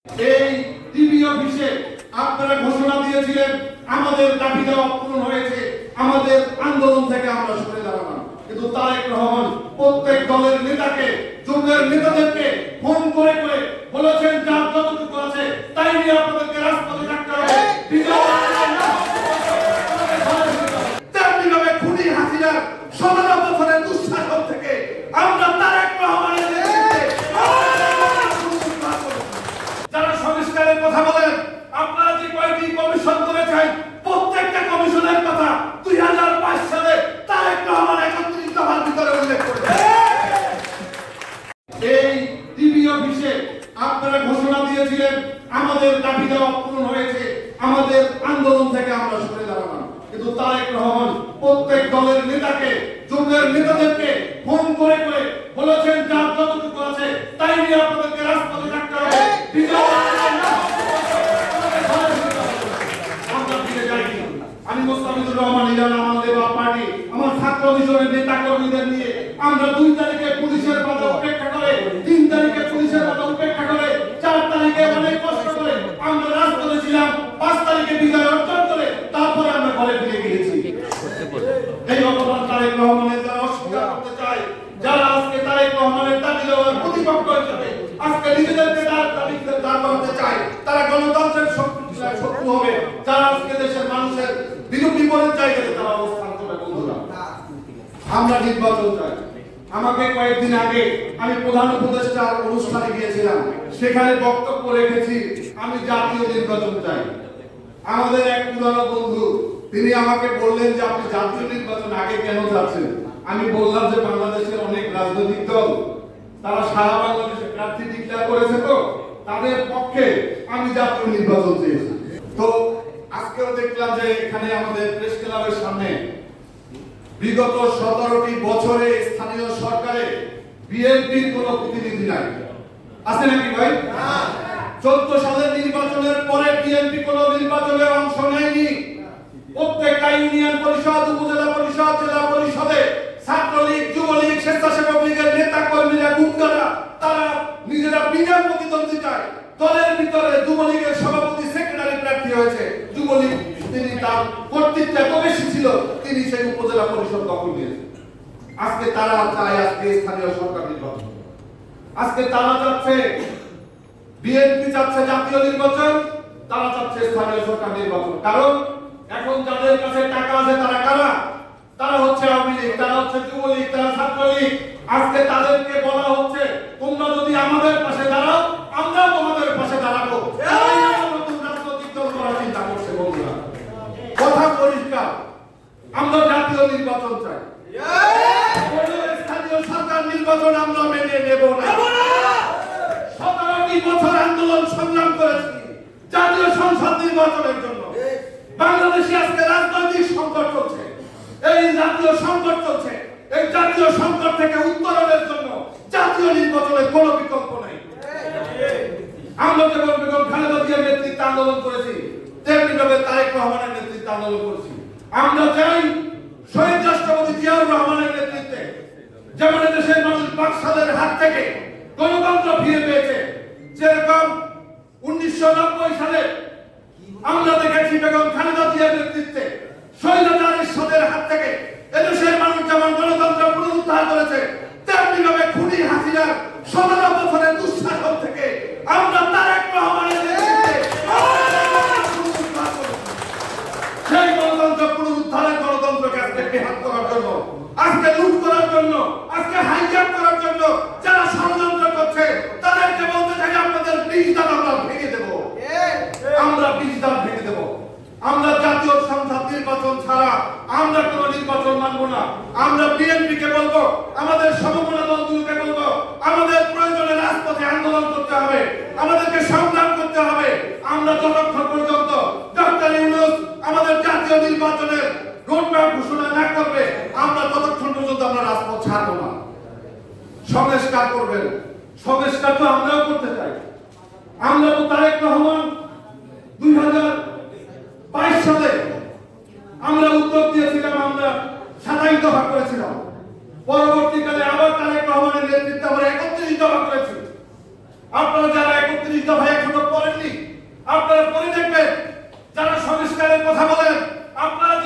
এই টিভি অফিসে আপনারা ঘোষণা দিয়েছিলেন আমাদের দাবি দেওয়া পূরণ হয়েছে, আমাদের আন্দোলন থেকে আমরা সরে দাঁড়ালাম। কিন্তু তারেক রহমান প্রত্যেক দলের নেতাকে, জোটের নেতাদেরকে ফোন করে করে বলেছেন যার যতটুকু আছে তাই নিয়ে আপনাদেরকে রাজপথে থাকতে হবে। তেমনিভাবে খুনি হাসিনার 17 বছরের দুঃশাসন থেকে আমরা তারেক রহমানের নেতৃত্বে যারা সংস্কারের কথা বলেন, আপনারা যে কয়েকটি কমিশন করেছেন প্রত্যেকটা কমিশনের কথা 2005 সালে তারেক রহমান 31 দফার ভিতরে উল্লেখ করেছেন। এই টিভি অফিসে আপনারা ঘোষণা দিয়েছিলেন আমাদের দাবি দেওয়া পূরণ হয়েছে, আমাদের আন্দোলন থেকে আমরা সরে দাঁড়ালাম। কিন্তু তারেক রহমান প্রত্যেক দলের নেতাকে, জোটের নেতাদেরকে ফোন করে করে বলেছেন যার যতটুকু আছে তাই নিয়ে আপনাদেরকে রাজপথে থাকতে হবে। আমি মোস্তাফিজুর রহমান ইরান, আমাদের পার্টি, আমার ছাত্র মিশনের নেতা কর্মীদের নিয়ে আমরা 2 তারিখে পুলিশের বাধা উপেক্ষা করে, 3 তারিখে পুলিশের বাধা উপেক্ষা করে, 4 তারিখে অনেক কষ্ট করে আমরা রাজপথে ছিলাম, 5 তারিখে বিজয় অর্জন করে তারপরে আমরা ঘরে ফিরে গিয়েছি। এই অবদান তারেক রহমানের যারা অস্বীকার করতে চায়, যারা আজকে তারেক রহমানের দাবি দেওয়ার প্রতিপক্ষ হিসেবে আজকে নিজেদেরকে তার দাবিতে দাঁড় করাতে চায়, তারা গণতন্ত্রের শত্রু হবে। যারা আজকে দেশের মানুষের বিপরীত জায়গায় তারা অবস্থান করে। বন্ধুরা, আমরা নির্বাচন চাই। আমাকে কয়েকদিন আগে আমি প্রধান উপদেষ্টার অনুষ্ঠানে গিয়েছিলাম, সেখানে বক্তব্য রেখেছি আমি জাতীয় নির্বাচন চাই। আমাদের এক পুরানো বন্ধু তিনি আমাকে বললেন যে আপনি জাতীয় নির্বাচন আগে কেন চাচ্ছেন? আমি বললাম যে বাংলাদেশের অনেক রাজনৈতিক দল তারা সারা বাংলাদেশে প্রার্থী ডিক্লেয়ার করেছে, তো তাদের পক্ষে আমি জাতীয় নির্বাচন চেয়েছি। তো আজকেও দেখলাম যে এখানে আমাদের প্রেস ক্লাবের সামনে বিগত 17টি বছরে স্থানীয় সরকারে বিএনপির কোনো প্রতিনিধি নাই। আছে নাকি ভাই? 14 সালের নির্বাচনের পরে বিএনপি কোনো নির্বাচনে অংশ নেয়নি। প্রত্যেকটা ইউনিয়ন পরিষদ, উপজেলা পরিষদ, জেলা পরিষদে ছাত্রলীগ, যুবলীগ, স্বেচ্ছাসেবক লীগের নেতা কর্মীরা, গুন্ডারা তারা নিজেরা বিনা প্রতিদ্বন্দ্বিতায় দলের ভিতরে যুবলীগের সভাপতি, সেক্রেটারি প্রার্থী হয়েছে। যুবলীগ তিনি তার কর্তৃত্ব এত বেশি ছিল, তিনি সেই উপজেলা পরিষদ দখল নিয়েছেন। আজকে তারা চায় আজকে স্থানীয় সরকার নির্বাচন, আজকে তারা চাচ্ছে, বিএনপি চাচ্ছে জাতীয় নির্বাচন, তারা চাচ্ছে স্থানীয় সরকার নির্বাচন। কারণ এখন যাদের কাছে টাকা আছে তারা কারা? তারা হচ্ছে আওয়ামী লীগ, তারা হচ্ছে যুবলীগ, তারা ছাত্রলীগ। আজকে তাদেরকে বলা হচ্ছে তোমরা যদি আমাদের পাশে দাঁড়াও আমরা তোমাদের পাশে দাঁড়াবো। নতুন রাজনৈতিক দল করার চিন্তা করছে। বন্ধুরা, কথা পরিষ্কার, আমরা জাতীয় নির্বাচন চাই। স্থানীয় সরকার নির্বাচন আমরা মেনে নেব না। 17টি বছর আন্দোলন সংগ্রাম করেছি জাতীয় সংসদ নির্বাচনের জন্য। বাংলাদেশে আজকে রাজনৈতিক সংকট চলছে, এই জাতীয় সংকট চলছে। এই জাতীয় সংকট থেকে উত্তরণের জন্য জাতীয় নির্বাচনের কোনো বিকল্প নাই। আমরা যেমন বেগম খালেদা জিয়ার নেতৃত্বে আন্দোলন করেছি, তেমনিভাবে তারেক রহমানের নেতৃত্বে আন্দোলন করেছি। আমরা চাই শহীদ রাষ্ট্রপতি জিয়াউর রহমানের নেতৃত্বে যেমন দেশের মানুষ বাকশালের হাত থেকে গণতন্ত্র ফিরে পেয়েছে, যেরকম 1990 সালে আমরা দেখেছি বেগম খালেদা জিয়ার নেতৃত্বে স্বৈরাচারের সাথে হাত থেকে এদেশের মানুষ যেমন গণতন্ত্র পুনরুদ্ধার করেছে, তেমনিভাবে খুনি হাসিনার 17 বছরের দুঃশাসন থেকে আমরা তারেক রহমানের নেতৃত্বে সেই গণতন্ত্র পুনরুদ্ধারের, গণতন্ত্রকে আজকে বেহাত করার জন্য, আজকে লুট করার জন্য, আজকে হাইজ্যাক করার জন্য যারা ষড়যন্ত্র করছে তাদেরকে বলতে চাই আপনাদের 20 দান আমরা ভেঙে দেব। আমরা 20 দান ভেঙে দেব। আমরা জাতীয় সংসদ নির্বাচন ছাড়া আমরা কোনো নির্বাচন মানব না। আমরা বিএনপি কে বলবো, আমাদের সমমনা দলগুলোকে বলবো, আমাদের প্রয়োজনে রাজপথে আন্দোলন করতে হবে, আমাদেরকে সংগ্রাম করতে হবে। আমরা যতক্ষণ পর্যন্ত ডক্টর ইউনূস আমাদের জাতীয় নির্বাচনের রোডম্যাপ ঘোষণা না করবে আমরা ততক্ষণ পর্যন্ত আমরা রাজপথ ছাড়বো না। সংস্কার করবেন, সংস্কার তো আমরাও করতে চাই। আমরা তো তারেক রহমান 2022 সালে আমরা উদ্যোগ দিয়েছিলাম, আমরা 27 দফা করেছিলাম। পরবর্তীকালে আবার তারেক রহমানের নেতৃত্বে আমরা 31 দফা করেছি। আপনারা যারা 31 দফা এখনো আপনারা পরে দেখবেন যারা সংস্কারের কথা বলেন, আপনারা